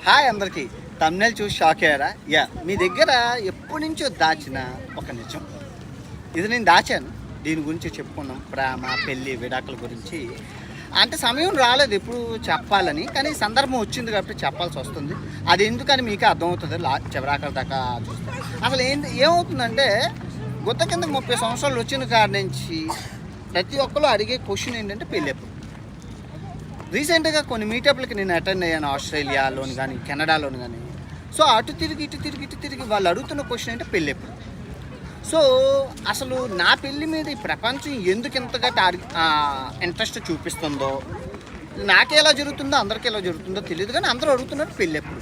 Hi అందరికీ. Thumbnail చూసి shock అయ్యారా? మీ దగ్గర ఎప్పటి నుంచో దాచిన ఒక నిజం ఇది నేను దాచాను. దీని గురించి చెప్పుకున్నాం, ప్రేమ, పెళ్ళి, విడాకుల గురించి. అంటే సమయం రాలేదు ఎప్పుడు చెప్పాలని, కానీ సందర్భం వచ్చింది కాబట్టి చెప్పాల్సి వస్తుంది. అది ఎందుకని మీకే అర్థమవుతుంది చివరాకల దాకా చూస్తే. అసలు ఏమవుతుందంటే గుత్త కింద 30 సంవత్సరాలు వచ్చిన కాడి నుంచి ప్రతి ఒక్కరు అడిగే క్వశ్చన్ ఏంటంటే పెళ్ళి ఎప్పుడు. రీసెంట్గా కొన్ని మీటప్లకి నేను అటెండ్ అయ్యాను, ఆస్ట్రేలియాలోని కానీ కెనడాలోని కానీ. సో అటు తిరిగి వాళ్ళు అడుగుతున్న క్వశ్చన్ అంటే పెళ్ళి ఎప్పుడు. సో అసలు నా పెళ్ళి మీద ఈ ప్రపంచం ఎందుకు ఇంతగా ఇంట్రెస్ట్ చూపిస్తుందో, నాకే ఎలా జరుగుతుందో అందరికీ ఎలా జరుగుతుందో తెలియదు, కానీ అందరూ అడుగుతున్నారు పెళ్ళి ఎప్పుడు.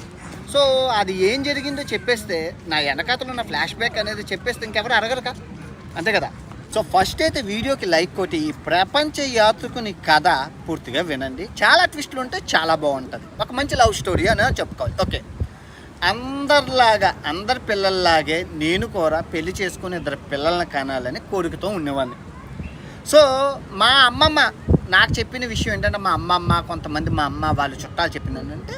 సో అది ఏం జరిగిందో చెప్పేస్తే, నా వెనకాతలో ఉన్న ఫ్లాష్ బ్యాక్ అనేది చెప్పేస్తే ఇంకెవరు అడగరు కదా, అంతే కదా. సో ఫస్ట్ అయితే వీడియోకి లైక్ కొట్టి ఈ ప్రపంచ యాత్రికుని కథ పూర్తిగా వినండి. చాలా ట్విస్టులు ఉంటే చాలా బాగుంటుంది. ఒక మంచి లవ్ స్టోరీ అని చెప్పుకోవాలి. ఓకే, అందరి పిల్లల్లాగే నేను కూడా పెళ్లి చేసుకుని 2 పిల్లల్ని కనాలని కోరికతో ఉండేవాడిని. సో మా అమ్మమ్మ నాకు చెప్పిన విషయం ఏంటంటే, మా అమ్మమ్మ కొంతమంది మా అమ్మ వాళ్ళు చుట్టాలు చెప్పింది ఏంటంటే,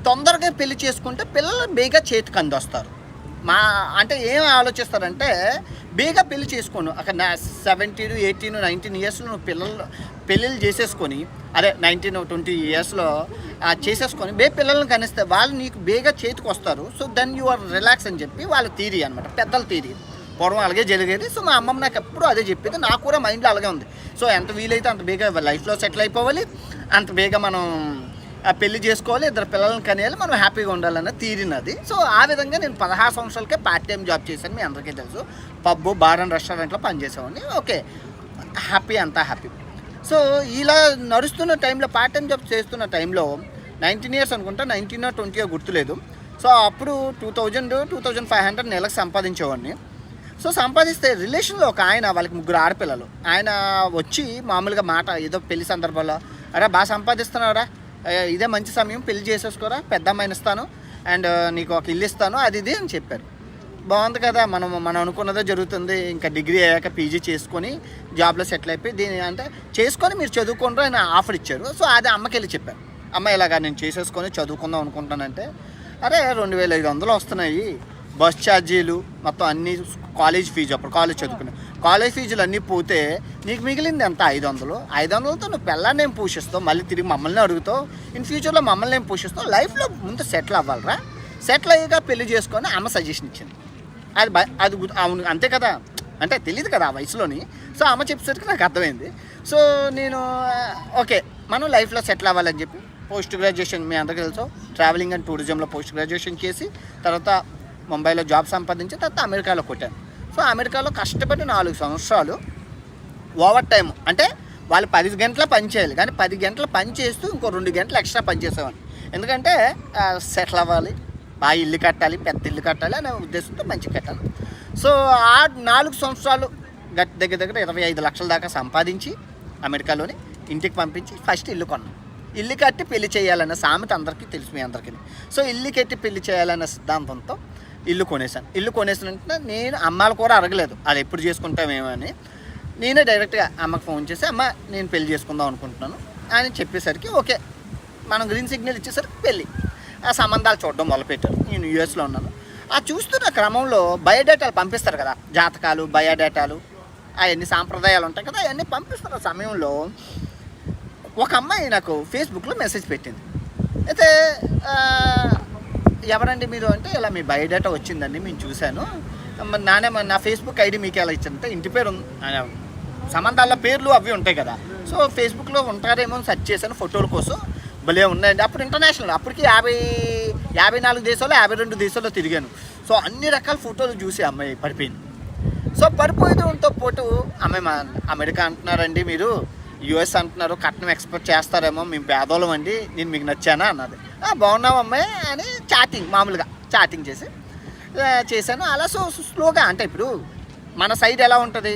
తొందరగా పెళ్లి చేసుకుంటే పిల్లలు బేగా చేతికి అందొస్తారు. అంటే ఏం ఆలోచిస్తారంటే, బేగా పెళ్లి చేసుకోను, అక్కడ 17, 18, 19 ఇయర్స్లో నువ్వు పెళ్ళిళ్ళు చేసేసుకొని, అదే 19, 20 ఇయర్స్లో చేసేసుకొని పిల్లల్ని కనిస్తే వాళ్ళు నీకు బేగా చేతికి వస్తారు. So then you are relax అని చెప్పి వాళ్ళ థీరీ అనమాట, పెద్దల థీరీ. పూర్వం అలాగే జరిగేది. సో మా అమ్మమ్మ నాకు ఎప్పుడు అదే చెప్పేది, నాకు కూడా మైండ్లో అలాగే ఉంది. సో ఎంత వీలైతే అంత బేగా లైఫ్లో సెటిల్ అయిపోవాలి, అంత బేగా మనం పెళ్లి చేసుకోవాలి, 2 పిల్లల్ని కనేయాలి, మనం హ్యాపీగా ఉండాలన్న తీరినది. సో ఆ విధంగా నేను 16 సంవత్సరాలకే పార్ట్ టైం జాబ్ చేశాను. మీ అందరికీ తెలుసు, పబ్బు, బార్ అండ్ రెస్టారెంట్లో పనిచేసేవాడిని. ఓకే, హ్యాపీ, అంతా హ్యాపీ. సో ఇలా నడుస్తున్న టైంలో, పార్ట్ టైం జాబ్ చేస్తున్న టైంలో 19 ఇయర్స్ అనుకుంటా, 19 or 20 గుర్తులేదు. సో అప్పుడు 2000-2500 నెలకు సంపాదించేవాడిని. సో సంపాదిస్తే రిలేషన్లో ఒక ఆయన, వాళ్ళకి 3 ఆడపిల్లలు, ఆయన వచ్చి మామూలుగా మాట ఏదో పెళ్లి సందర్భంలో, అరే బాగా సంపాదిస్తున్నావురా, ఇదే మంచి సమయం, పెళ్లి చేసేసుకోరా, పెద్ద అమ్మాయిని ఇస్తాను అండ్ నీకు ఒక ఇల్లు ఇస్తాను, అది ఇది అని చెప్పారు. బాగుంది కదా, మనం అనుకున్నదే జరుగుతుంది. ఇంకా డిగ్రీ అయ్యాక పీజీ చేసుకొని జాబ్లో సెటిల్ అయిపోయి దీని అంటే చేసుకొని మీరు చదువుకుంటారు ఆయన ఆఫర్ ఇచ్చారు. సో అది అమ్మకి వెళ్ళి చెప్పారు, అమ్మ ఇలాగా నేను చేసేసుకొని చదువుకుందాం అనుకుంటానంటే, అరే 2500 వస్తున్నాయి, బస్ ఛార్జీలు మొత్తం అన్నీ, కాలేజ్ ఫీజు, అప్పుడు కాలేజ్ చదువుకున్నాను, కాలేజ్ ఫీజులు అన్నీ పోతే నీకు మిగిలింది ఎంత? 500తో నువ్వు పిల్లాన్ని ఏం పోషిస్తావు, మళ్ళీ తిరిగి మమ్మల్ని అడుగుతావు, ఇన్ ఫ్యూచర్లో మమ్మల్ని ఏం పోషిస్తావు, లైఫ్లో ముందు సెటిల్ అవ్వాలరా, సెటిల్ అయ్యాక పెళ్లి చేసుకొని అమ్మ సజెషన్ ఇచ్చింది. అది అవును, అంతే కదా, అంటే తెలియదు కదా ఆ వయసులోని. సో అమ్మ చెప్పేసరికి నాకు అర్థమైంది. సో నేను ఓకే, మనం లైఫ్లో సెటిల్ అవ్వాలని చెప్పి పోస్ట్ గ్రాడ్యుయేషన్, మీ అందరికీ తెలుసు, ట్రావెలింగ్ అండ్ టూరిజంలో పోస్ట్ గ్రాడ్యుయేషన్ చేసి, తర్వాత ముంబైలో జాబ్ సంపాదించి, తర్వాత అమెరికాలో కొట్టాను. సో అమెరికాలో కష్టపడి 4 సంవత్సరాలు ఓవర్ టైం, అంటే వాళ్ళు 10 గంటల పని చేయాలి, కానీ 10 గంటలు పని చేస్తూ ఇంకో 2 గంటలు ఎక్స్ట్రా పని చేసేవాడిని. ఎందుకంటే సెటిల్ అవ్వాలి, బాగా ఇల్లు కట్టాలి, పెద్ద ఇల్లు కట్టాలి అనే ఉద్దేశంతో మంచి కట్టాలి. సో ఆ 4 సంవత్సరాలు దగ్గర 25 లక్షల దాకా సంపాదించి అమెరికాలోని ఇంటికి పంపించి ఫస్ట్ ఇల్లు కొన్నాను. ఇల్లు కట్టి పెళ్లి చేయాలన్న సామెత అందరికీ తెలుసు, మీ అందరికీ. సో ఇల్లు కట్టి పెళ్లి చేయాలన్న సిద్ధాంతంతో ఇల్లు కొనేసాను. ఇల్లు కొనేసినంటే నేను అమ్మాలు కూడా అడగలేదు, అది ఎప్పుడు చేసుకుంటామేమో అని. నేనే డైరెక్ట్గా అమ్మకి ఫోన్ చేసి, అమ్మ నేను పెళ్లి చేసుకుందాం అనుకుంటున్నాను అని చెప్పేసరికి, ఓకే మనం గ్రీన్ సిగ్నల్ ఇచ్చేసరికి పెళ్ళి, ఆ సంబంధాలు చూడడం మొదలుపెట్టారు. నేను యూఎస్లో ఉన్నాను. ఆ చూస్తున్న క్రమంలో బయోడేటాలు పంపిస్తారు కదా, జాతకాలు, బయోడేటాలు, అవన్నీ సాంప్రదాయాలు ఉంటాయి కదా, అవన్నీ పంపిస్తున్న సమయంలో ఒక అమ్మాయి నాకు ఫేస్బుక్లో మెసేజ్ పెట్టింది. అయితే ఎవరండి మీరు అంటే, ఇలా మీ బయోడేటా వచ్చిందండి, మేము చూశాను, నా ఫేస్బుక్ ఐడి మీకు ఎలా ఇచ్చిందంటే, ఇంటి పేరు సంబంధాల పేర్లు అవి ఉంటాయి కదా, సో ఫేస్బుక్లో ఉంటారేమో అని సెర్చ్ చేశాను ఫోటోల కోసం. భలే ఉన్నాయండి. అప్పుడు ఇంటర్నేషనల్, అప్పటికి 54 దేశాలు 52 దేశాల్లో తిరిగాను. సో అన్ని రకాల ఫోటోలు చూసి అమ్మాయి పడిపోయింది. సో పడిపోయేంతో పాటు, అమ్మాయి అమెరికా అంటున్నారండి మీరు, యూఎస్ అంటున్నారు, కట్నం ఎక్స్పెక్ట్ చేస్తారేమో, మేము పేదోళం అండి, నేను మీకు నచ్చానా అన్నది. బాగున్నావు అమ్మాయి అని మామూలుగా చాటింగ్ చేశాను. అలా సో స్లోగా, అంటే ఇప్పుడు మన సైడ్ ఎలా ఉంటుంది,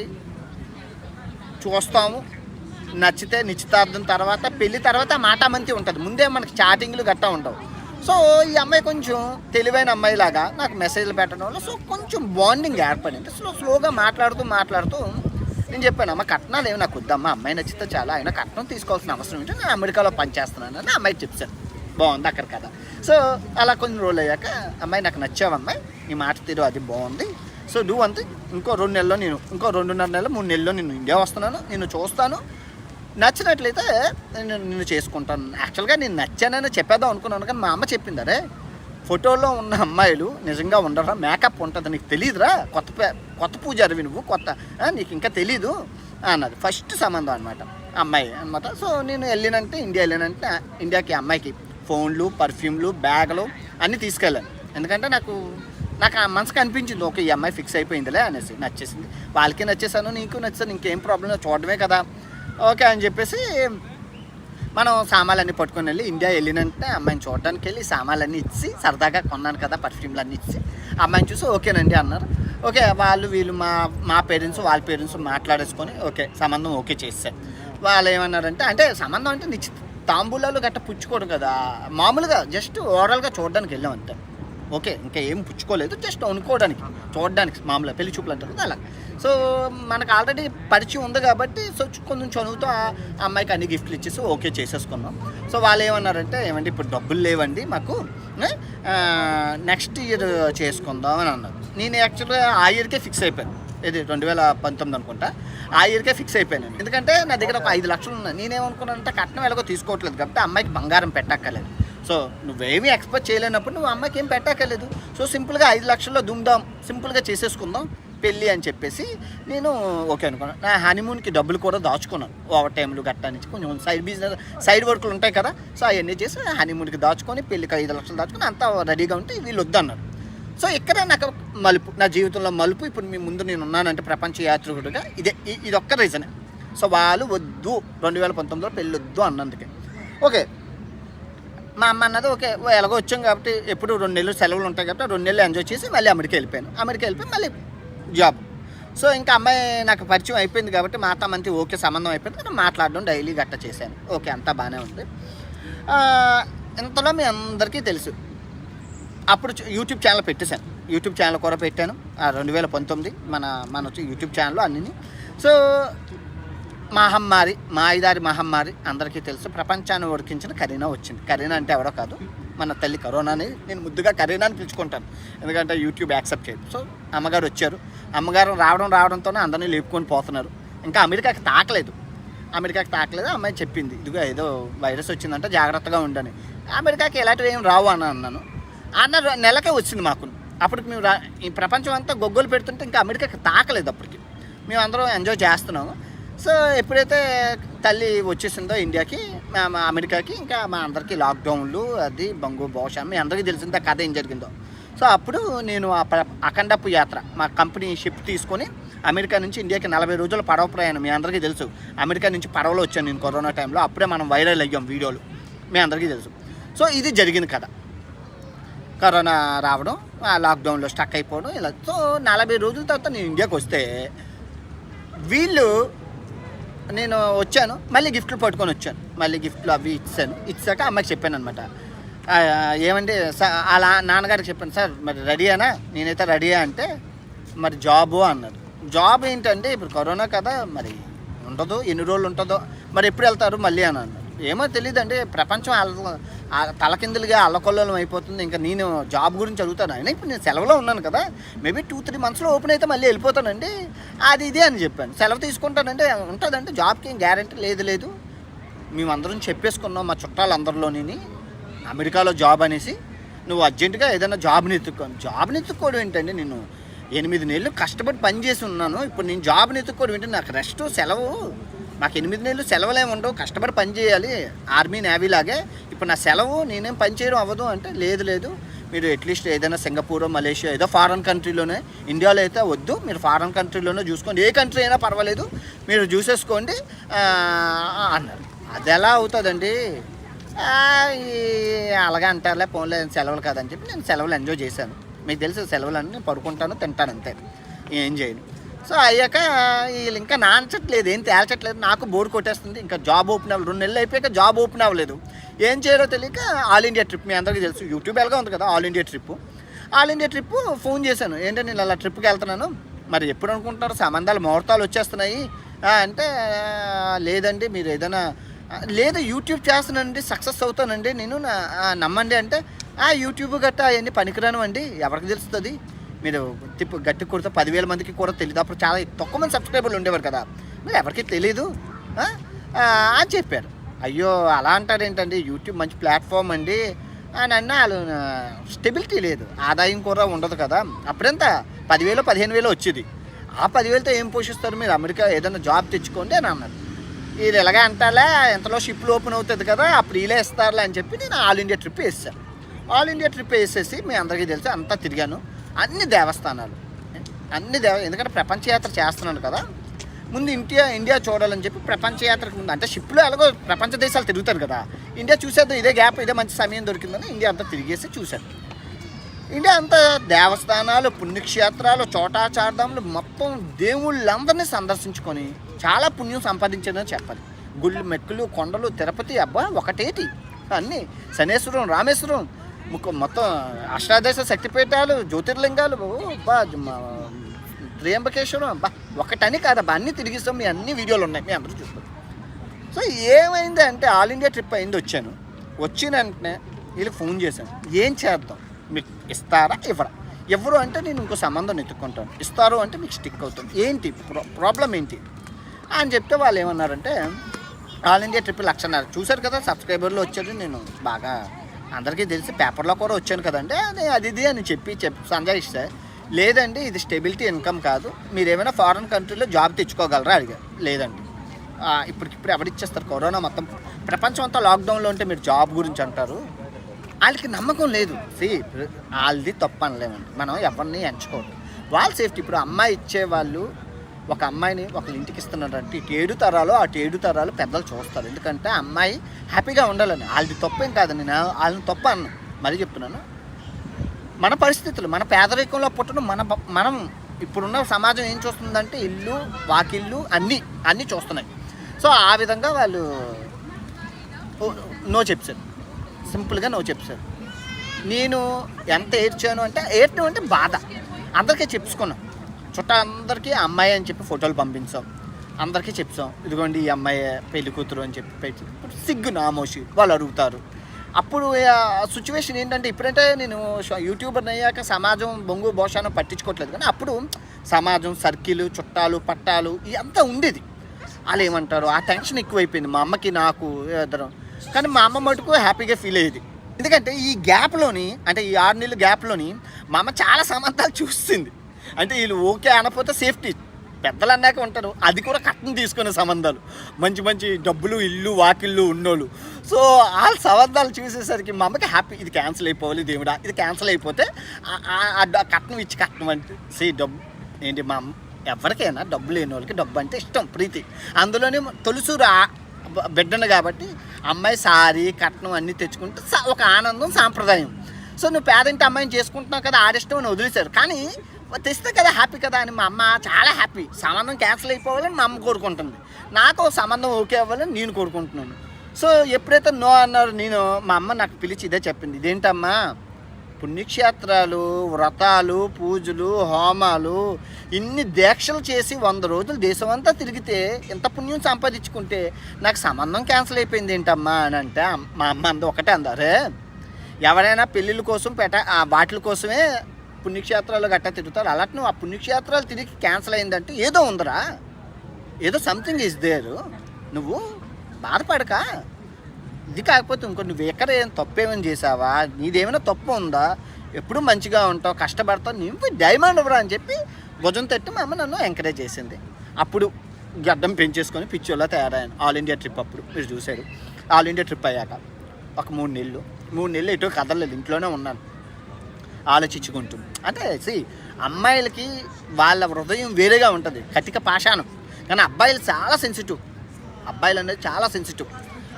చూస్తాము, నచ్చితే నిశ్చితార్థం, తర్వాత పెళ్ళి, తర్వాత మాటామంతి ఉంటుంది, ముందే మనకి చాటింగ్లు గట్టా ఉండవు. సో ఈ అమ్మాయి కొంచెం తెలివైన అమ్మాయిలాగా నాకు మెసేజ్లు పెట్టడం వల్ల సో కొంచెం బాండింగ్ ఏర్పడింది. స్లోగా మాట్లాడుతూ నేను చెప్పాను, అమ్మ కట్నాలు ఏమి నాకు వద్దమ్మా, అమ్మాయి నచ్చితే చాలా, అయినా కట్నం తీసుకోవాల్సిన అవసరం ఏంటి, నేను అమెరికాలో పనిచేస్తున్నాను అని అమ్మాయికి చెప్పాను. బాగుంది అక్కడ కదా. సో అలా కొన్ని రోజులు అయ్యాక అమ్మాయి నాకు నచ్చావమ్మాయి, నీ మాట తీరు అది బాగుంది, సో డూ అంతే, ఇంకో 2 నెలల్లో నేను, ఇంకో 2.5 నెలలు 3 నెలల్లో నేను ఇండియా వస్తున్నాను, నిన్ను చూస్తాను, నచ్చినట్లయితే నేను నిన్ను చేసుకుంటాను. యాక్చువల్గా నేను నచ్చానని చెప్పేద్దాం అనుకున్నాను, కానీ మా అమ్మ చెప్పింది, అరే ఫోటోలో ఉన్న అమ్మాయిలు నిజంగా ఉండరా, మేకప్ ఉంటుంది, నీకు తెలియదురా, కొత్త పూజారివి నువ్వు, నీకు ఇంకా తెలీదు అన్నది. ఫస్ట్ సంబంధం అనమాట అమ్మాయి అనమాట. సో నేను వెళ్ళినంటే ఇండియాకి అమ్మాయికి ఫోన్లు, పర్ఫ్యూమ్లు, బ్యాగులు అన్నీ తీసుకెళ్ళాను. ఎందుకంటే నాకు ఆ మనసుకు అనిపించింది, ఓకే ఈ అమ్మాయి ఫిక్స్ అయిపోయిందిలే అనేసి, నచ్చేసింది, వాళ్ళకి నచ్చేసాను, నీకు నచ్చేసాను, ఇంకేం ప్రాబ్లం, చూడడమే కదా ఓకే అని చెప్పేసి మనం సామాన్లన్నీ పట్టుకొని వెళ్ళి ఇండియా వెళ్ళినంటే అమ్మాయిని చూడడానికి వెళ్ళి సామాన్లన్నీ ఇచ్చి, సరదాగా కొన్నాను కదా పర్ఫ్యూమ్లు అన్నీ ఇచ్చి అమ్మాయిని చూసి ఓకేనండి అన్నారు. ఓకే వీళ్ళు మా పేరెంట్స్ వాళ్ళ పేరెంట్స్ మాట్లాడేసుకొని ఓకే సంబంధం ఓకే చేశారు. వాళ్ళు ఏమన్నారంటే, అంటే సంబంధం అంటే తాంబూలాలు గట్ట పుచ్చుకోవడం కదా, మామూలుగా జస్ట్ ఓవరాల్గా చూడడానికి వెళ్ళాం అంతే, ఓకే ఇంకా ఏం పుచ్చుకోలేదు, జస్ట్ అనుకోవడానికి చూడడానికి మామూలుగా పెళ్లి చూపులు అంటారు అలా. సో మనకు ఆల్రెడీ పరిచయం ఉంది కాబట్టి సో కొంచెం చదువుతూ ఆ అమ్మాయికి అన్ని గిఫ్ట్లు ఇచ్చేసి ఓకే చేసేసుకున్నాం. సో వాళ్ళు ఏమన్నారంటే, ఏమండి ఇప్పుడు డబ్బులు లేవండి మాకు, నెక్స్ట్ ఇయర్ చేసుకుందాం అని అన్నారు. నేను యాక్చువల్గా ఆ ఇయర్కే ఫిక్స్ అయిపోయాను, ఇది 2019 అనుకుంటా, ఆ ఇయర్కే ఫిక్స్ అయిపోయాను. ఎందుకంటే నా దగ్గర ఒక 5 లక్షలు ఉన్నాయి. నేనేమనుకున్నానంటే కట్నం ఎలాగో తీసుకోవట్లేదు కాబట్టి అమ్మాయికి బంగారం పెట్టక్కర్లేదు. సో నువ్వేమీ ఎక్స్పెక్ట్ చేయలేనప్పుడు నువ్వు అమ్మాయికి ఏం పెట్టక్కర్లేదు. సో సింపుల్గా 5 లక్షల్లో దుమ్దాం సింపుల్గా చేసేసుకుందాం పెళ్ళి అని చెప్పేసి నేను ఓకే అనుకున్నాను. నా హనీమూన్కి డబ్బులు కూడా దాచుకున్నాను, ఓవర్ టైంలు గట్టా నుంచి కొంచెం సైడ్ వర్క్లు ఉంటాయి కదా, సో అవన్నీ చేసి హనీమూన్కి దాచుకొని పెళ్ళికి 5 లక్షలు దాచుకొని అంతా రెడీగా ఉంటే వీళ్ళు వద్దన్నారు. సో ఇక్కడ నాకు మలుపు, నా జీవితంలో మలుపు, ఇప్పుడు మీ ముందు నేను ఉన్నానంటే ప్రపంచ యాత్రికుడిగా ఇది ఒక్క రీజనే. సో వాళ్ళు వద్దు 2019లో పెళ్ళి వద్దు అన్నందుకే ఓకే. మా అమ్మ అన్నది ఓకే ఎలాగో వచ్చాం కాబట్టి ఎప్పుడు 2 నెలలు సెలవులు ఉంటాయి కాబట్టి 2 నెలలు ఎంజాయ్ చేసి మళ్ళీ అమెరికా వెళ్ళిపోయి మళ్ళీ జాబ్. సో ఇంకా అమ్మాయి నాకు పరిచయం అయిపోయింది కాబట్టి మంచి ఓకే సంబంధం అయిపోయింది, నేను మాట్లాడడం డైలీ గట్ట చేశాను, ఓకే అంతా బాగానే ఉంది. ఇంతలో మీ అందరికీ తెలుసు అప్పుడు యూట్యూబ్ ఛానల్ పెట్టేశాను, యూట్యూబ్ ఛానల్ కూడా పెట్టాను 2019 మన వచ్చి యూట్యూబ్ ఛానల్ అన్నీ. సో మాయిదారి మహమ్మారి అందరికీ తెలుసు, ప్రపంచాన్ని ఉడికించిన కరీనా వచ్చింది. కరీనా అంటే ఎవరో కాదు, మన తల్లి కరోనాని నేను ముద్దుగా కరీనా అని పిలుచుకుంటాను, ఎందుకంటే యూట్యూబ్ యాక్సెప్ట్ చేయదు. సో అమ్మగారు వచ్చారు, అమ్మగారు రావడంతోనే అందరినీ లేపుకొని పోతున్నారు. ఇంకా అమెరికాకి తాకలేదు, అమ్మాయి చెప్పింది, ఇదిగో ఏదో వైరస్ వచ్చిందంటే జాగ్రత్తగా ఉండని, అమెరికాకి ఎలాంటివి ఏం రావు అని అన్నాను. నెలకే వచ్చింది మాకు. అప్పటికి మేము ఈ ప్రపంచం అంతా గొగ్గలు పెడుతుంటే ఇంకా అమెరికాకి తాకలేదు, అప్పటికి మేము అందరం ఎంజాయ్ చేస్తున్నాము. సో ఎప్పుడైతే తల్లి వచ్చేసిందో ఇండియాకి అమెరికాకి, ఇంకా మా అందరికీ లాక్డౌన్లు అది బంగు బహుశా మీ అందరికీ తెలిసిందో కథ ఏం జరిగిందో. సో అప్పుడు నేను అఖండపు యాత్ర మా కంపెనీ షిప్ తీసుకొని అమెరికా నుంచి ఇండియాకి 40 రోజుల పడవ ప్రయాణం. మీ అందరికీ తెలుసు అమెరికా నుంచి పడవలో వచ్చాను నేను కరోనా టైంలో, అప్పుడే మనం వైరల్ అయ్యాం వీడియోలు, మీ అందరికీ తెలుసు. సో ఇది జరిగింది కథ, కరోనా రావడం, లాక్డౌన్లో స్టక్ అయిపోవడం ఇలా. సో 40 రోజుల తర్వాత నేను ఇండియాకి వస్తే వీళ్ళు, నేను వచ్చాను మళ్ళీ గిఫ్ట్లు పట్టుకొని వచ్చాను, మళ్ళీ గిఫ్ట్లు అవి ఇచ్చాక అమ్మాయికి చెప్పాను అనమాట, ఏమంటే అలా నాన్నగారికి చెప్పాను, సార్ మరి రెడీయేనా, నేనైతే రెడీయా అంటే మరి జాబు అన్నారు. జాబ్ ఏంటంటే ఇప్పుడు కరోనా కదా మరి ఉండదు, ఎన్ని రోజులు ఉంటుందో, మరి ఎప్పుడు వెళ్తారు మళ్ళీ అని అన్నారు. ఏమో తెలియదండి, ప్రపంచం తలకిందులుగా అల్లకొల్లం అయిపోతుంది, ఇంకా నేను జాబ్ గురించి అడుగుతాను. అయినా ఇప్పుడు నేను సెలవులో ఉన్నాను కదా, మేబీ 2-3 మంత్స్లో ఓపెన్ అయితే మళ్ళీ వెళ్ళిపోతానండి, అది ఇదే అని చెప్పాను. సెలవు తీసుకుంటానంటే ఉంటుందంటే జాబ్కి ఏం గ్యారెంటీ లేదు, మేమందరం చెప్పేసుకున్నాం మా చుట్టాలందరిలోని అమెరికాలో జాబ్ అనేసి, నువ్వు అర్జెంటుగా ఏదైనా జాబ్ని ఎత్తుక్కోవడం ఏంటండి, నేను 8 నెలలు కష్టపడి పని చేసి ఉన్నాను, ఇప్పుడు నేను జాబ్ని ఎత్తుక్కోవడం ఏంటంటే నాకు రెస్ట్ సెలవు, మాకు 8 నెలలు సెలవులు ఏమి ఉండవు, కష్టపడి పని చేయాలి ఆర్మీ నేవీ లాగే, ఇప్పుడు నా సెలవు నేనేం పని చేయడం అవ్వదు అంటే, లేదు మీరు అట్లీస్ట్ ఏదైనా సింగపూర్ మలేషియా ఏదో ఫారెన్ కంట్రీలోనే, ఇండియాలో అయితే వద్దు, మీరు ఫారెన్ కంట్రీలోనే చూసుకోండి, ఏ కంట్రీ అయినా పర్వాలేదు మీరు చూసేసుకోండి అన్నారు. అది ఎలా అవుతుందండి, అలాగే అంటారులే పోన్లే సెలవులు కాదని చెప్పి నేను సెలవులు ఎంజాయ్ చేశాను. మీకు తెలుసు సెలవులన్నీ పడుకుంటాను తింటాను అంతే, ఏం చేయను. సో అయ్యాక వీళ్ళు ఇంకా నాంచట్లేదు, ఏం తేల్చట్లేదు, నాకు బోర్ కొట్టేస్తుంది, ఇంకా జాబ్ ఓపెన్ అవ్వలేదు, 2 నెలలు అయిపోయాక జాబ్ ఓపెన్ అవ్వలేదు, ఏం చేయాలో తెలియక ఆల్ ఇండియా ట్రిప్, మీ అందరికీ తెలుసు యూట్యూబ్ ఎలాగా ఉంది కదా, ఆల్ ఇండియా ట్రిప్ ఫోన్ చేశాను, ఏంటంటే నేను అలా ట్రిప్కి వెళ్తున్నాను, మరి ఎప్పుడు అనుకుంటున్నారు సంబంధాలు ముహూర్తాలు వచ్చేస్తున్నాయి అంటే, లేదండి మీరు ఏదైనా లేదు యూట్యూబ్ చేస్తానండి సక్సెస్ అవుతానండి నేను నమ్మండి అంటే, యూట్యూబ్ గట్టా అవన్నీ పనికిరాను అండి, ఎవరికి తెలుస్తుంది, మీరు గట్టి కొడితే 10,000 మందికి కూడా తెలియదు, అప్పుడు చాలా తక్కువ మంది సబ్స్క్రైబర్లు ఉండేవారు కదా, మీరు ఎవరికి తెలీదు అని చెప్పారు. అయ్యో అలా అంటారు ఏంటండి, యూట్యూబ్ మంచి ప్లాట్ఫామ్ అండి అని అన్నా వాళ్ళు స్టెబిలిటీ లేదు, ఆదాయం కూడా ఉండదు కదా. అప్పుడెంత 10,000 15,000 వచ్చేది, ఆ 10,000తో ఏం పోషిస్తారు, మీరు అమెరికా ఏదైనా జాబ్ తెచ్చుకోండి అని అన్నారు. వీళ్ళు ఎలాగ అంటారా, ఎంతలో షిప్లు ఓపెన్ అవుతుంది కదా అప్పుడు వీళ్ళే ఇస్తారులే అని చెప్పి నేను ఆల్ ఇండియా ట్రిప్ వేసాను. ఆల్ ఇండియా ట్రిప్ వేసేసి మీ అందరికీ తెలిసి అంతా తిరిగాను, అన్ని దేవస్థానాలు, ఎందుకంటే ప్రపంచ యాత్ర చేస్తున్నాను కదా, ముందు ఇండియా చూడాలని చెప్పి ప్రపంచ యాత్రకు ముందు, అంటే షిప్లో ఎలాగో ప్రపంచ దేశాలు తిరుగుతారు కదా, ఇండియా చూసేద్దాం, ఇదే గ్యాప్, ఇదే మంచి సమయం దొరికిందని ఇండియా అంతా తిరిగేసి చూశాను. ఇండియా అంతా దేవస్థానాలు, పుణ్యక్షేత్రాలు, చోటాచార్ధాములు, మొత్తం దేవుళ్ళందరినీ సందర్శించుకొని చాలా పుణ్యం సంపాదించానని చెప్పాలి. గుళ్ళు, మెక్కులు, కొండలు, తిరుపతి, అబ్బా ఒకటేటి అన్నీ, శనేశ్వరం, రామేశ్వరం, మొత్తం అష్టాదశ శక్తిపీఠాలు, జ్యోతిర్లింగాలు, త్రియంబకేశ్వరం, అబ్బా ఒకటని కాదబ్బా అన్నీ తిరిగిస్తాం, మీ అన్ని వీడియోలు ఉన్నాయి, మీ అందరూ చూస్తారు. సో ఏమైంది అంటే ఆల్ ఇండియా ట్రిప్ అయింది, వచ్చిన వెంటనే వీళ్ళకి ఫోన్ చేశాను, ఏం చేద్దాం, మీకు ఇస్తారా ఇవ్వరా, ఎవరు అంటే నేను ఇంకో సంబంధం ఎత్తుక్కుంటాను, ఇస్తారు అంటే మీకు స్టిక్ అవుతుంది, ఏంటి ప్రాబ్లం ఏంటి అని చెప్తే వాళ్ళు ఏమన్నారంటే ఆల్ ఇండియా ట్రిప్ 1,00,000 చూశారు కదా సబ్స్క్రైబర్లు వచ్చారు, నేను బాగా అందరికీ తెలిసి పేపర్లో కూడా వచ్చాను కదండి, అది అని చెప్పి సంజాయిస్తే, లేదండి ఇది స్టెబిలిటీ ఇన్కమ్ కాదు, మీరు ఏమైనా ఫారిన్ కంట్రీలో జాబ్ తెచ్చుకోగలరా అడిగారు. లేదండి ఇప్పటికిప్పుడు ఎవరిచ్చేస్తారు, కరోనా మొత్తం ప్రపంచం అంతా లాక్డౌన్లో ఉంటే మీరు జాబ్ గురించి అంటారు, వాళ్ళకి నమ్మకం లేదు. వాళ్ళది తప్పు అనలేమండి, మనం ఎవరిని ఎంచుకోవద్దు, వాళ్ళ సేఫ్టీ. ఇప్పుడు అమ్మాయి ఇచ్చేవాళ్ళు ఒక అమ్మాయిని ఒకరి ఇంటికి ఇస్తున్నారంటే ఇటు 7 తరాలు అటు 7 తరాలు పెద్దలు చూస్తారు, ఎందుకంటే అమ్మాయి హ్యాపీగా ఉండాలని. వాళ్ళది తప్పేం కాదు, నేను వాళ్ళని తప్పు అన్న మరీ చెప్తున్నాను. మన పరిస్థితులు, మన పేదరికంలో పుట్టడం, మనం ఇప్పుడున్న సమాజం ఏం చూస్తుందంటే ఇల్లు వాకిళ్ళు అన్నీ చూస్తున్నాయి. సో ఆ విధంగా వాళ్ళు నో చెప్పారు, సింపుల్గా నో చెప్పారు. నేను ఎంత ఏడ్చాను అంటే ఏడ్చడం అంటే బాధ, అందరికీ చెప్పుకున్నాం, చుట్టాలందరికీ అమ్మాయి అని చెప్పి ఫోటోలు పంపించాం, అందరికీ చెప్తాం, ఇదిగోండి ఈ అమ్మాయి పెళ్లి కూతురు అని చెప్పి సిగ్గు నామోషి వాళ్ళు అడుగుతారు. అప్పుడు సిచ్యువేషన్ ఏంటంటే ఇప్పుడంటే నేను యూట్యూబర్ అయ్యాక సమాజం బొంగు భోషానం పట్టించుకోవట్లేదు, కానీ అప్పుడు సమాజం, సర్కిల్, చుట్టాలు, పట్టాలు ఇదంతా ఉండేది. వాళ్ళు ఏమంటారు, ఆ టెన్షన్ ఎక్కువైపోయింది మా అమ్మకి నాకు ఇద్దరం. కానీ మా అమ్మ మటుకు హ్యాపీగా ఫీల్ అయ్యేది, ఎందుకంటే ఈ గ్యాప్లోని, అంటే ఈ 6 నెలల గ్యాప్లోని మా అమ్మ చాలా సంబంధాలు చూస్తుంది. అంటే వీళ్ళు ఓకే అనకపోతే సేఫ్టీ, పెద్దలు అన్నాక ఉంటారు, అది కూడా కట్నం తీసుకునే సంబంధాలు, మంచి డబ్బులు, ఇల్లు వాకిళ్ళు ఉన్నోళ్ళు. సో వాళ్ళ సంబంధాలు చూసేసరికి మా అమ్మకి హ్యాపీ, ఇది క్యాన్సిల్ అయిపోవాలి దేవుడా, ఇది క్యాన్సిల్ అయిపోతే కట్నం ఇచ్చి కట్నం అంటే డబ్బు ఏంటి, మా అమ్మ ఎవరికైనా డబ్బు లేని వాళ్ళకి డబ్బు అంటే ఇష్టం, ప్రీతి. అందులోనే తొలుసు బిడ్డను కాబట్టి అమ్మాయి సారీ కట్నం అన్నీ తెచ్చుకుంటే ఒక ఆనందం, సాంప్రదాయం. సో నువ్వు పేదంటి అమ్మాయిని చేసుకుంటున్నావు కదా, ఆడిష్టం అని వదిలేశారు, కానీ తెస్తే కదా హ్యాపీ కదా అని మా అమ్మ చాలా హ్యాపీ. సంబంధం క్యాన్సిల్ అయిపోవాలని మా అమ్మ కోరుకుంటుంది, నాకు సంబంధం ఓకే అవ్వాలని నేను కోరుకుంటున్నాను. సో ఎప్పుడైతే నో అన్నారు, మా అమ్మ నాకు పిలిచి ఇదే చెప్పింది, ఇదేంటమ్మా పుణ్యక్షేత్రాలు, వ్రతాలు, పూజలు, హోమాలు, ఇన్ని దీక్షలు చేసి 100 రోజులు దేశం అంతా తిరిగితే ఇంత పుణ్యం సంపాదించుకుంటే నాకు సంబంధం క్యాన్సిల్ అయిపోయింది ఏంటమ్మా అని అంటే మా అమ్మ ఒకటే అందారే, ఎవరైనా పెళ్ళిళ్ళ కోసం వాటిల కోసమే పుణ్యక్షేత్రాలు గట్టా తిరుగుతారు, అలాంటి నువ్వు ఆ పుణ్యక్షేత్రాలు తిరిగి క్యాన్సిల్ అయిందంటే ఏదో ఉందిరా, ఏదో సంథింగ్ ఈజ్ దేర్, నువ్వు బాధపడక. ఇది కాకపోతే ఇంకో నువ్వు ఎక్కడ ఏం తప్పేమని చేసావా, నీదేమైనా తప్పు ఉందా, ఎప్పుడు మంచిగా ఉంటావు, కష్టపడతావు, నువ్వు డైమండ్ ఇవ్వరా అని చెప్పి భుజం తట్టి మా అమ్మ నన్ను ఎంకరేజ్ చేసింది. అప్పుడు గడ్డం పెంచేసుకొని పిచ్చోళ్ళ తయారయ్యాను. ఆల్ ఇండియా ట్రిప్ అప్పుడు మీరు చూశారు. ఆల్ ఇండియా ట్రిప్ అయ్యాక ఒక 3 నెలలు ఎటో కదలలేదు, ఇంట్లోనే ఉన్నాను ఆలోచించుకుంటూ. అంటే అమ్మాయిలకి వాళ్ళ హృదయం వేరేగా ఉంటుంది, కటిక పాషాణం, కానీ అబ్బాయిలు చాలా సెన్సిటివ్. అబ్బాయిలు అనేది చాలా సెన్సిటివ్,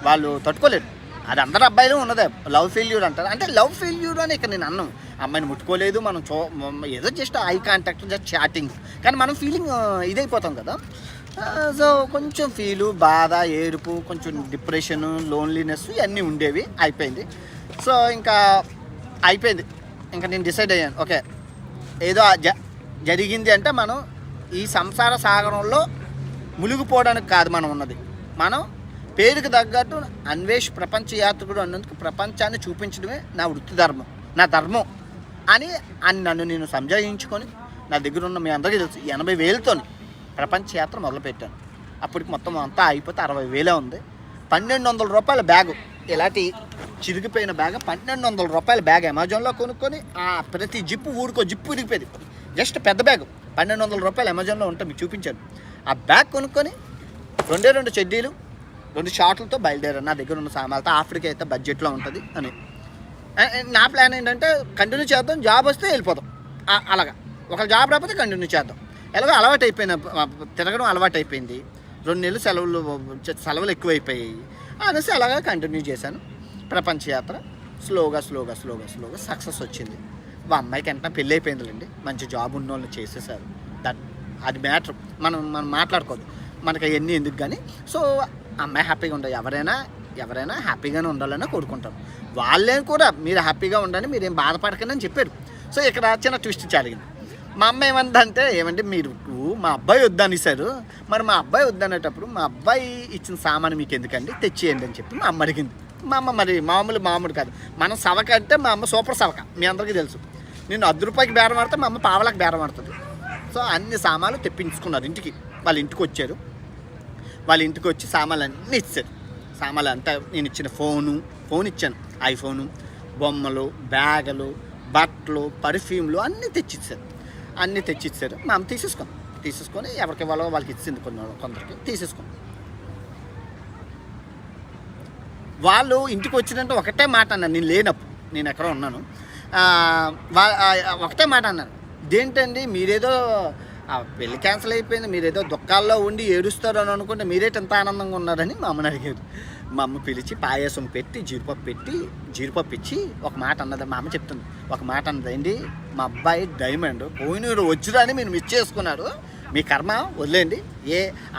వాళ్ళు తట్టుకోలేరు. అది అందరు అబ్బాయిలు ఉన్నదే లవ్ ఫెయిల్యూర్ అంటారు. అంటే లవ్ ఫెయిల్యూర్ అని ఇక్కడ నేను అన్నాను, అమ్మాయిని ముట్టుకోలేదు, మనం ఏదో just eye contact, just chatting, కానీ మనం ఫీలింగ్ ఇదైపోతాం కదా. సో కొంచెం ఫీలు, బాధ, ఏడుపు, కొంచెం డిప్రెషను, లోన్లీనెస్ ఇవన్నీ ఉండేవి. అయిపోయింది. సో ఇంకా అయిపోయింది, ఇంకా నేను డిసైడ్ అయ్యాను, ఓకే ఏదో జరిగింది అంటే మనం ఈ సంసార సాగరంలో మునిగిపోవడానికి కాదు మనం ఉన్నది, మనం పేరుకి తగ్గట్టు అన్వేష్ ప్రపంచ యాత్రికుడు అన్నందుకు ప్రపంచాన్ని చూపించడమే నా వృత్తి ధర్మం, నా ధర్మం అని నన్ను నేను సంజాయించుకొని నా దగ్గర ఉన్న మీ అందరికీ తెలుసు 80,000తో ప్రపంచ యాత్ర మొదలుపెట్టాను. అప్పటికి మొత్తం అంతా అయిపోతే 60,000 ఉంది. 1,200 రూపాయల బ్యాగు, ఇలాంటి చిరిగిపోయిన బ్యాగ్, 1,200 రూపాయల బ్యాగ్ అమెజాన్లో కొనుక్కొని ప్రతి జిప్పు ఊరికో జిప్పు విరిగిపోయింది, జస్ట్ పెద్ద బ్యాగు 1,200 రూపాయలు అమెజాన్లో ఉంటే మీకు చూపించాను. ఆ బ్యాగ్ కొనుక్కొని 2 చెడ్డీలు 2 షార్ట్లతో బయలుదేరాను. నా దగ్గర ఉన్న సామాన్లతో ఆఫ్రికా అయితే బడ్జెట్లో ఉంటుంది అని. నా ప్లాన్ ఏంటంటే కంటిన్యూ చేద్దాం, జాబ్ వస్తే వెళ్ళిపోదాం, అలాగా. ఒక జాబ్ రాకపోతే కంటిన్యూ చేద్దాం. ఎలాగో అలవాటు అయిపోయిన, తిరగడం అలవాటు అయిపోయింది. 2 నెలలు సెలవులు ఎక్కువైపోయాయి అనేసి అలాగా కంటిన్యూ చేశాను. ప్రపంచ యాత్ర స్లోగా సక్సెస్ వచ్చింది. మా అమ్మాయికి ఎంత పెళ్ళి అయిపోయిందిలేండి, మంచి జాబ్ ఉన్న వాళ్ళు చేసేసారు. అది మ్యాటర్, మనం మాట్లాడుకోదు, మనకి అవన్నీ ఎందుకు కానీ. సో అమ్మాయి హ్యాపీగా ఉండాలి, ఎవరైనా హ్యాపీగానే ఉండాలని కోరుకుంటారు. వాళ్ళే కూడా మీరు హ్యాపీగా ఉండాలని, మీరేం బాధపడకండి అని చెప్పారు. సో ఇక్కడ చిన్న ట్విస్ట్ జరిగింది. మా అమ్మ ఏమంటే మీరు మా అబ్బాయి వద్దనిసారు, మరి మా అబ్బాయి వద్దనేటప్పుడు మా అబ్బాయి ఇచ్చిన సామాను మీకు ఎందుకండి, తెచ్చేయండి అని చెప్పి మా అమ్మ అడిగింది. మా అమ్మ మరి మామూలు కాదు, మనం సవక అంటే మా అమ్మ సూపర్ సవక, మీ అందరికీ తెలుసు. నేను 10 రూపాయలకి బేరం ఆడితే మా అమ్మ పావలకు బేరం ఆడుతుంది. సో అన్ని సామాన్లు తెప్పించుకున్నారు ఇంటికి. వాళ్ళ ఇంటికి వచ్చారు, వాళ్ళ ఇంటికి వచ్చి సామాన్లు అన్నీ ఇచ్చారు. సామాన్లు అంతా నేను ఇచ్చిన ఫోన్ ఇచ్చాను, ఐఫోను, బొమ్మలు, బ్యాగులు, బట్టలు, పర్ఫ్యూమ్లు అన్నీ తెచ్చిచ్చారు. మా అమ్మ తీసేసుకొని ఎవరికి ఇవ్వాలో వాళ్ళకి ఇచ్చింది, కొందరికి తీసేసుకుని. వాళ్ళు ఇంటికి వచ్చినంటే ఒకటే మాట అన్నారు, నేను లేనప్పుడు, నేను ఎక్కడో ఉన్నాను. ఒకటే మాట అన్నారు, ఇదేంటండి మీరేదో పెళ్ళి క్యాన్సిల్ అయిపోయింది, మీరేదో దుఃఖాల్లో ఉండి ఏడుస్తారు అని అనుకుంటే మీరేటి ఎంత ఆనందంగా ఉన్నారని మా అమ్మని అడిగారు. మా అమ్మ పిలిచి పాయసం పెట్టి జీడిపప్పు ఇచ్చి ఒక మాట అన్నది. మా అమ్మ చెప్తుంది, ఒక మాట అన్నదండి, మా అబ్బాయి డైమండ్ పోయిన వచ్చిరాని మీరు మిస్ చేసుకున్నారు, మీ కర్మ వదిలేండి,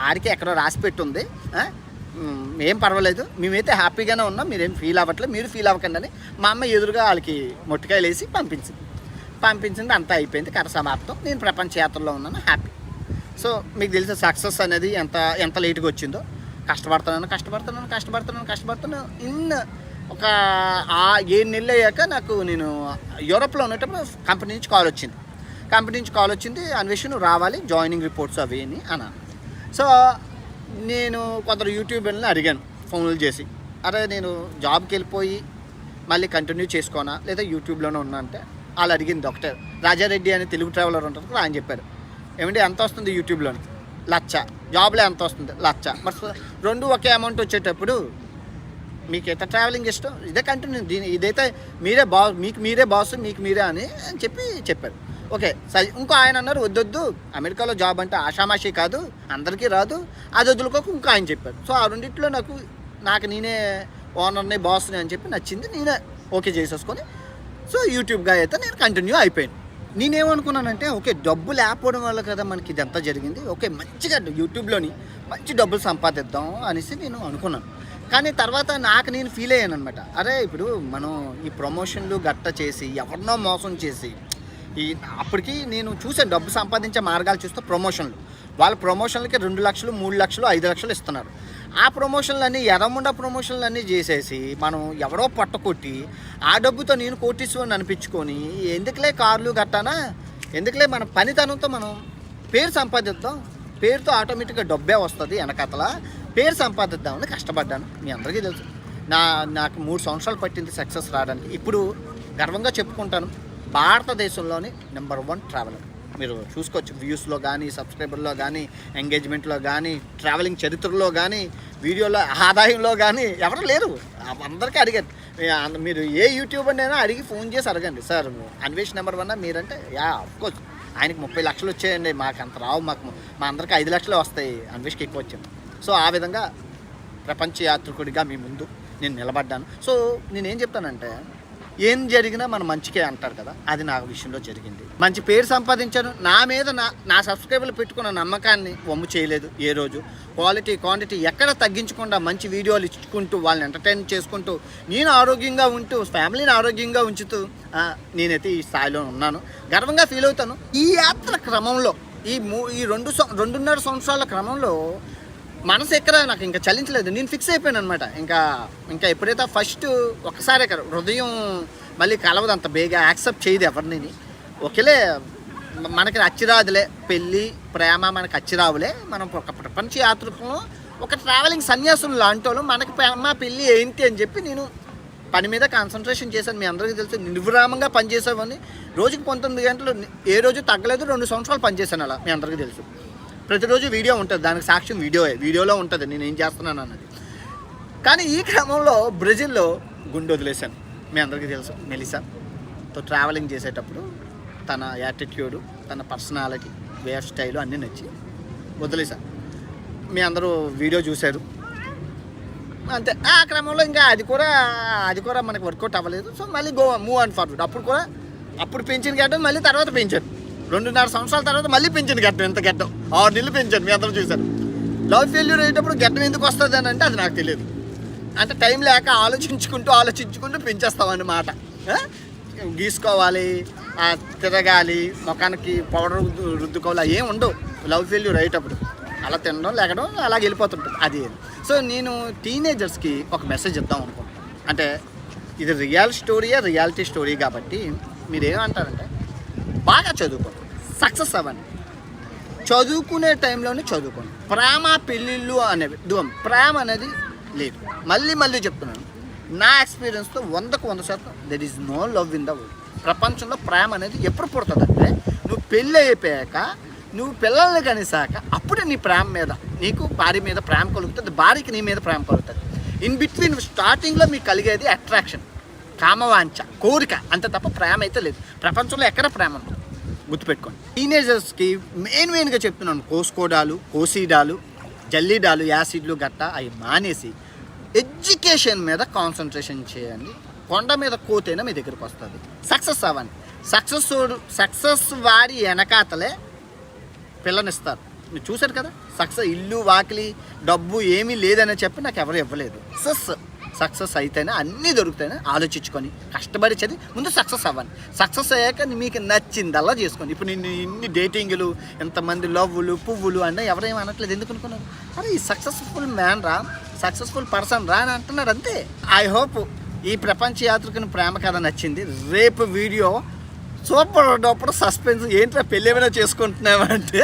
ఆడికి ఎక్కడో రాసి పెట్టుంది, ఏం పర్వాలేదు, మేమైతే హ్యాపీగానే ఉన్నాం, మీరేం ఫీల్ అవ్వట్లేదు, మీరు ఫీల్ అవ్వకండి అని మా అమ్మ ఎదురుగా వాళ్ళకి మొట్టికాయలు వేసి పంపించింది. అంతా అయిపోయింది, కథ సమాప్తం. నేను ప్రపంచ యాత్రలో ఉన్నాను, హ్యాపీ. సో మీకు తెలిసే సక్సెస్ అనేది ఎంత లేట్గా వచ్చిందో. కష్టపడుతున్నాను. ఒక 7 నెలలు అయ్యాక నేను యూరోప్లో ఉండేటప్పుడు కంపెనీ నుంచి కాల్ వచ్చింది, అన్వేషణ రావాలి, జాయినింగ్ రిపోర్ట్స్ అవి అని అన్నాను. సో నేను కొందరు యూట్యూబర్ని అడిగాను ఫోన్లు చేసి, అరే నేను జాబ్కి వెళ్ళిపోయి మళ్ళీ కంటిన్యూ చేసుకోనా లేదా యూట్యూబ్లోనే ఉన్నా అంటే, వాళ్ళు అడిగింది ఒకటే. రాజారెడ్డి అని తెలుగు ట్రావెలర్ ఉంటారు కదా, ఆయన చెప్పారు, ఏమంటే ఎంత వస్తుంది యూట్యూబ్లోని, 1,00,000, జాబ్లో ఎంత వస్తుంది, 1,00,000. మరి 2 ఒకే అమౌంట్ వచ్చేటప్పుడు మీకు ఎంత ట్రావెలింగ్ ఇష్టం, ఇదే కంటిన్యూ, ఇదైతే మీకు మీరే బాస్ అని చెప్పారు. ఓకే సరే. ఇంకో ఆయన అన్నారు, వద్దొద్దు, అమెరికాలో జాబ్ అంటే ఆషామాషి కాదు, అందరికీ రాదు, అది వదులుకోక ఇంకో ఆయన చెప్పారు. సో ఆ రెండింటిలో నాకు నేనే ఓనర్ని, బాస్ని అని చెప్పి నచ్చింది, నేనే ఓకే చేసేసుకొని సో యూట్యూబ్గా అయితే నేను కంటిన్యూ అయిపోయాను. నేనేమనుకున్నానంటే, ఓకే డబ్బు లేకపోవడం వల్ల కదా మనకి ఇదంతా జరిగింది, ఓకే మంచిగా యూట్యూబ్లోని మంచి డబ్బులు సంపాదిద్దాం అనేసి నేను అనుకున్నాను. కానీ తర్వాత నేను ఫీల్ అయ్యాను అనమాట, అరే ఇప్పుడు మనం ఈ ప్రమోషన్లు గట్ట చేసి ఎవరినో మోసం చేసి అప్పటికి నేను చూసాను డబ్బు సంపాదించే మార్గాలు చూస్తే వాళ్ళ ప్రమోషన్లకి 2 లక్షలు 3 లక్షలు 5 లక్షలు ఇస్తున్నారు. ఆ ప్రమోషన్లన్నీ ఎర్రముండ ప్రమోషన్లన్నీ చేసేసి మనం ఎవరో పట్టకొట్టి ఆ డబ్బుతో నేను కోటీశ్వరుని అనిపించుకొని ఎందుకులే కార్లు గట్టానా, ఎందుకులే మన పనితనంతో మనం పేరు సంపాదిద్దాం, పేరుతో ఆటోమేటిక్గా డబ్బే వస్తుంది, వెనకతల పేరు సంపాదిద్దామని కష్టపడ్డాను. మీ అందరికీ తెలుసు, నాకు 3 సంవత్సరాలు పట్టింది సక్సెస్ రావడానికి. ఇప్పుడు గర్వంగా చెప్పుకుంటాను, భారతదేశంలోని నెంబర్ 1 ట్రావెలర్. మీరు చూసుకోవచ్చు, వ్యూస్లో కానీ, సబ్స్క్రైబర్లో కానీ, ఎంగేజ్మెంట్లో కానీ, ట్రావెలింగ్ చరిత్రలో కానీ, వీడియోలో ఆదాయంలో కానీ ఎవరు లేరు. అందరికీ అడిగారు, మీరు ఏ యూట్యూబర్ అయినా అడిగి ఫోన్ చేసి అడగండి, సార్ అన్వేష్ నెంబర్ 1 మీరంటే, అఫ్కోర్స్ ఆయనకి 30 లక్షలు వచ్చాయండి, మాకు అంత రావు, మా అందరికీ 5 లక్షలు వస్తాయి, అన్వేష్కి ఎక్కువ వచ్చాను. సో ఆ విధంగా ప్రపంచ యాత్రికుడిగా మీ ముందు నేను నిలబడ్డాను. సో నేనేం చెప్తానంటే, ఏం జరిగినా మన మంచికే అంటారు కదా, అది నా విషయంలో జరిగింది. మంచి పేరు సంపాదించాను, నా మీద నా సబ్స్క్రైబర్లు పెట్టుకున్న నమ్మకాన్ని వమ్ము చేయలేదు ఏ రోజు. క్వాంటిటీ ఎక్కడ తగ్గించకుండా మంచి వీడియోలు ఇచ్చుకుంటూ వాళ్ళని ఎంటర్టైన్ చేసుకుంటూ నేను ఆరోగ్యంగా ఉంటూ ఫ్యామిలీని ఆరోగ్యంగా ఉంచుతూ నేనైతే ఈ స్థాయిలో ఉన్నాను, గర్వంగా ఫీల్ అవుతాను. ఈ యాత్ర క్రమంలో ఈ 2.5 సంవత్సరాల క్రమంలో మనసు ఎక్కడ నాకు ఇంకా చలించలేదు, నేను ఫిక్స్ అయిపోయాను అనమాట. ఇంకా ఎప్పుడైతే ఫస్ట్ ఒక్కసారి హృదయం మళ్ళీ కలవదు, అంత బేగా యాక్సెప్ట్ చేయదు ఎవరిని. ఒకేలే మనకి అచ్చిరాదులే, పెళ్ళి ప్రేమ మనకి అచ్చిరావులే. మనం ఒక ప్రపంచ యాత్రికులను, ఒక ట్రావెలింగ్ సన్యాసులు లాంటి వాళ్ళు మనకి ప్రేమ పెళ్ళి ఏంటి అని చెప్పి నేను పని మీద కాన్సన్ట్రేషన్ చేశాను. మీ అందరికీ తెలుసు, నిర్విరామంగా పనిచేసేవాడిని. రోజుకి 19 గంటలు, ఏ రోజు తగ్గలేదు. 2 సంవత్సరాలు పనిచేశాను అలా, మీ అందరికీ తెలుసు. ప్రతిరోజు వీడియో ఉంటుంది, దానికి సాక్ష్యం వీడియోలో ఉంటుంది నేను ఏం చేస్తున్నాను అన్నది. కానీ ఈ క్రమంలో బ్రెజిల్లో గుండె వదిలేశాను. మీ అందరికీ తెలుసు, మెలిసాతో ట్రావెలింగ్ చేసేటప్పుడు తన యాటిట్యూడు, తన పర్సనాలిటీ, వే ఆఫ్ స్టైలు అన్నీ నచ్చి వదిలేశాను. మీ అందరూ వీడియో చూశారు అంతే. ఆ క్రమంలో ఇంకా అది కూడా మనకు వర్కౌట్ అవ్వలేదు. సో మళ్ళీ మూవ్ అండ్ ఫార్వర్డ్. అప్పుడు పెంచిన గడ్డం మళ్ళీ తర్వాత పెంచాను. 2.5 సంవత్సరాల తర్వాత మళ్ళీ పెంచిన గడ్డం, ఎంత గడ్డం 6 నెలలు పెంచాను. మీ అందరూ చూశారు. లవ్ ఫెయిల్యూర్ అయ్యేటప్పుడు గడ్డం ఎందుకు వస్తుంది అని అంటే అది నాకు తెలియదు. అంటే టైం లేక ఆలోచించుకుంటూ పెంచేస్తామన్నమాట. గీసుకోవాలి, తిరగాలి, ముఖానికి పౌడర్ రుద్దుకోవాలి, ఏం ఉండవు లవ్ ఫెయిల్యూర్ అయ్యేటప్పుడు. అలా తినడం లేకడం అలా వెళ్ళిపోతుంటుంది అది. సో నేను టీనేజర్స్కి ఒక మెసేజ్ ఇద్దాం అనుకుంటున్నాను. అంటే ఇది రియాలిటీ స్టోరీ కాబట్టి మీరేమంటారంటే బాగా చదువుకోండి, సక్సెస్ అవ్వండి. చదువుకునే టైంలోనే చదువుకోండి. ప్రేమ పెళ్ళిళ్ళు అనేవి ప్రేమ అనేది లేదు. మళ్ళీ చెప్తున్నాను, నా ఎక్స్పీరియన్స్తో 100కు 100% there is no love in the world. ప్రపంచంలో ప్రేమ అనేది ఎప్పుడు పుడుతుందంటే నువ్వు పెళ్ళి అయిపోయాక, నువ్వు పిల్లల్ని కనిసాక అప్పుడే నీ ప్రేమ మీద, నీకు భార్య మీద ప్రేమ కలుగుతుంది, భార్యకి నీ మీద ప్రేమ కలుగుతుంది. ఇన్ బిట్వీన్ స్టార్టింగ్లో మీకు కలిగేది అట్రాక్షన్, కామవాంఛ, కోరిక, అంతే తప్ప ప్రేమ అయితే లేదు. ప్రపంచంలో ఎక్కడ ప్రేమ ఉంటుంది గుర్తుపెట్టుకోండి. టీనేజర్స్కి మెయిన్గా చెప్తున్నాను, కోసీడాలు, జల్లీడాలు, యాసిడ్లు గట్ట అవి మానేసి ఎడ్యుకేషన్ మీద కాన్సన్ట్రేషన్ చేయండి. కొండ మీద కోతైనా మీ దగ్గరికి వస్తుంది. సక్సెస్ అవ్వండి. సక్సెస్ వారి వెనకాతలే పిల్లనిస్తారు. మీరు చూశారు కదా, ఇల్లు వాకిలి డబ్బు ఏమీ లేదని చెప్పి నాకు ఎవరు ఇవ్వలేదు. సక్సెస్ అయితేనే అన్నీ దొరుకుతాయని ఆలోచించుకొని కష్టపడి చదివి ముందు సక్సెస్ అవ్వండి. సక్సెస్ అయ్యాక మీకు నచ్చిందల్లా చేసుకోండి. ఇప్పుడు నేను ఇన్ని డేటింగ్లు, ఎంతమంది లవ్వులు, పువ్వులు అంటే ఎవరేం అనట్లేదు. ఎందుకు అనుకున్నారు? అరే ఈ సక్సెస్ఫుల్ మ్యాన్ రా, సక్సెస్ఫుల్ పర్సన్ రా అని అంటున్నారు అంతే. ఐ హోప్ ఈ ప్రపంచ యాత్రికుని ప్రేమ కథ నచ్చింది. రేపు వీడియో సూపర్ సస్పెన్స్. ఏంట్రా పెళ్ళి ఏమైనా చేసుకుంటున్నామంటే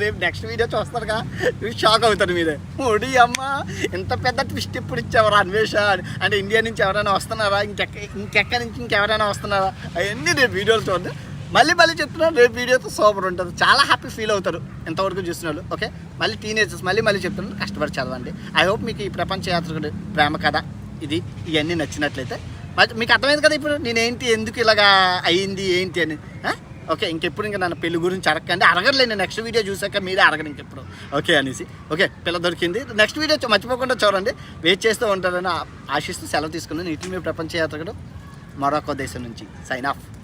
రేపు నెక్స్ట్ వీడియో చూస్తారుగా, షాక్ అవుతారు మీరే. ఓడి అమ్మ ఎంత పెద్ద ట్విస్ట్ ఇప్పుడు ఇచ్చావరా అన్వేష అంటే ఇండియా నుంచి ఎవరైనా వస్తున్నారా, ఇంకెక్కడి నుంచి ఇంకెవరైనా వస్తున్నారా, అవన్నీ రేపు వీడియోలు చూడండి. మళ్ళీ చెప్తున్నాను, రేపు వీడియోతో సూపర్ ఉంటుంది. చాలా హ్యాపీ ఫీల్ అవుతారు ఎంతవరకు చూస్తున్నారు. ఓకే, మళ్ళీ టీనేజర్స్ మళ్ళీ చెప్తున్నాను, కష్టపడి చదవండి. ఐ హోప్ మీకు ఈ ప్రపంచ యాత్రికుడి ప్రేమ కథ ఇవన్నీ నచ్చినట్లయితే మీకు అర్థమైంది కదా ఇప్పుడు నేనేంటి, ఎందుకు ఇలాగా అయ్యింది ఏంటి అని. ఓకే, ఇంకెప్పుడు నన్ను పెళ్లి గురించి అడగండి. అడగలేదు, నేను నెక్స్ట్ వీడియో చూసాక మీరే అడగండి ఇంకెప్పుడు. ఓకే అనేసి. ఓకే, పిల్ల దొరికింది. నెక్స్ట్ వీడియో మర్చిపోకుండా చూడండి. వెయిట్ చేస్తూ ఉంటారని ఆశిస్తూ సెలవు తీసుకున్నాను. ఇటు మీ ప్రపంచ యాత్రికుడు మొరాకో దేశం నుంచి సైన్ ఆఫ్.